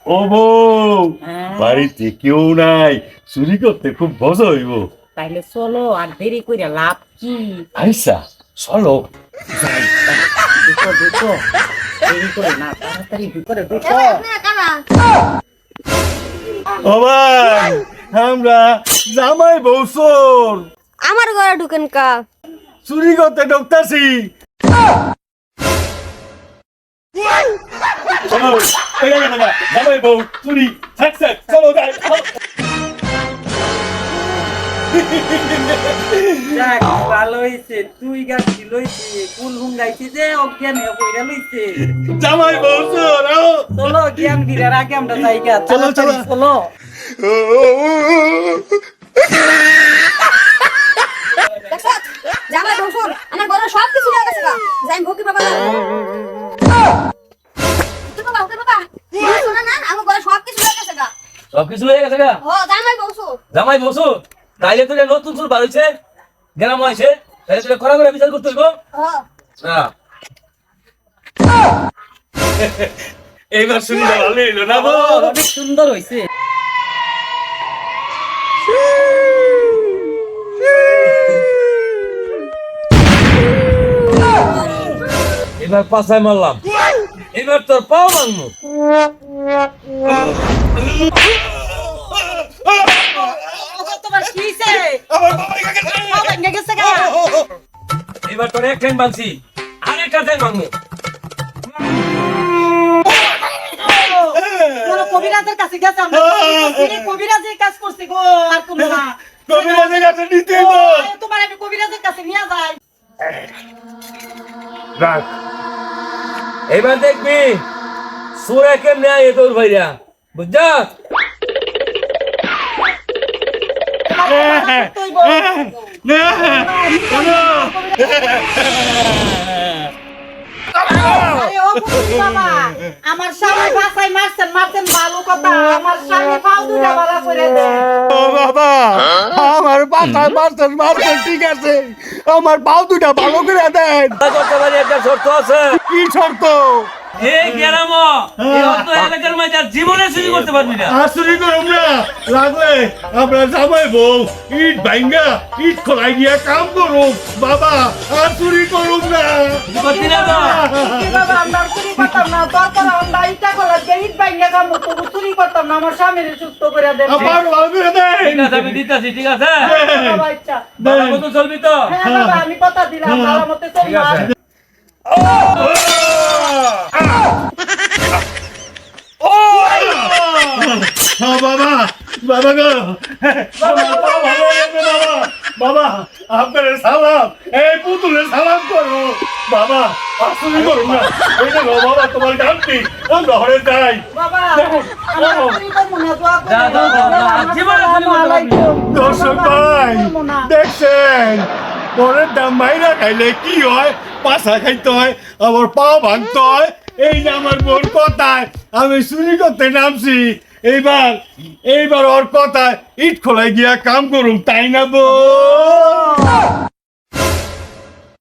ও বউ, বাড়িতে কেউ নাই, চুরি করতে খুব মজা হইব। তাইলে চলো, আর দেরি কইরা লাভ কি? আইসা চলো যাই। ঢুকো ঢুকো, দেরি করে না, তাড়াতাড়ি ঢুকো ঢুকো। ও ভাই, আমরা জামাই বউ চোর, আমার ঘরে ঢুকেন কা? চুরি করতে ঢুকতাছি। চলো, এই দেখো না, জামাই বউ চুরি, সাকসেস, চলো যাই। যাক, ভালো হইছে, তুই গাছি লইছি, কুল হুঙ্গাইছি যে অজ্ঞান হয়ে পইরা লইছে। জামাই বউ চোর, আও। চলো, জ্ঞান দিলার আগে আমরা জায়গা, চলো, চলো। চলো। জামাই বসুন, আমার ঘরে সব কিছু হয়ে গেছে গা। যাই ভকি বাবা। তো বাবা, ওকে বাবা। শোনা না, আমার ঘরে সব কিছু হয়ে গেছে গা। সবকিছু হয়ে গেছে গা? ও জামাই বসুন। জামাই বসু, তাইলে তোর নতুন চুল বার হয়েছে, গ্রাম হয়েছে, তাহলে তোকে খরা করে বিচার করতে হইব। এইবার শুনি ভালো হইলো না বউ? অনেক সুন্দর হইছে। এবার পাছায় মারলাম, এবার তোর পাও মারমু। তোমার কি হইছে? আমার বাবা কাকে চাই? পা ভেঙে গেছে গা। এবার তোর এক ঠ্যাং ভাঙছি, আরেকটা ঠ্যাং ভাঙমু। কোনো কবিরাজের কাছে গেছে, আমরা কবিরাজের কাজ করছি গো, আর কোনো না। কবিরাজের কাছে নিতে হইব। তোমার আমি কবিরাজের কাছে নিয়ে যাই। রাখ। এবার দেখবি সুরে কেমনে আয় তোর ভাইরা, বুঝছা? আরে ও পুতুল বাবা, আমার স্বামী ভাষায় মারছেন মারছেন ভালো কথা, আমার স্বামী পাও দুটা বালা করে দেন। ও বাবা, আমার পাছায় মারছেন মারছেন, ঠিক আছে, আমার পাও দুটা ভালো করে দেন। করতে পারি একটা শর্ত আছে। কি শর্ত? এই গ্রাম এই অত এলাকার মাঝে আর জীবনে চুরি করতে পারবি না। আর চুরি করুম না, লাগলে আমরা জামাই বউ ইট ভাঙ্গা ইট খোলাই গিয়া কাম করুম বাবা, আর চুরি করুম না। করতি না তো? কি বাবা, আমরা চুরি করতাম না, দরকার আমরা ইটা কলা গেট বাইঙ্গা কাম তবু চুরি করতাম না, আমার স্বামীর সুস্থ করে দেন। আমার ভালো করে দেন। ঠিক আছে, আমি দিতাছি, ঠিক আছে? বাবা ইচ্ছা। ভালো মতো চলবি তো? হ্যাঁ বাবা, আমি কথা দিলাম, ভালো মতে ঠিক চলবা। আছে। বাবা, বাবা গো, বাবা ভালো হয়েছে বাবা। বাবা আপনার সালাম, এই পুতুলের সালাম করো বাবা, আর চুরি করুম না। এই দেখো বাবা, তোমার গানটি আমরা ঘরে যাই। বাবা, আমরা চুরি করবো না, দোয়া করবো। যা, যা, যা, যা, জীবনে চুরি করতে পারবি না। দর্শক ভাই দেখছেন, পরের দাম মাইরা খাইলে কি হয়, পাশা খাইতে হয়, আবার পা ভাঙতে হয়। এই যে আমার বোন কথায় আমি চুরি করতে নামছি, এইবার ওর কথায় ইট খোলাই গিয়া কাম করুম, তাই না বউ?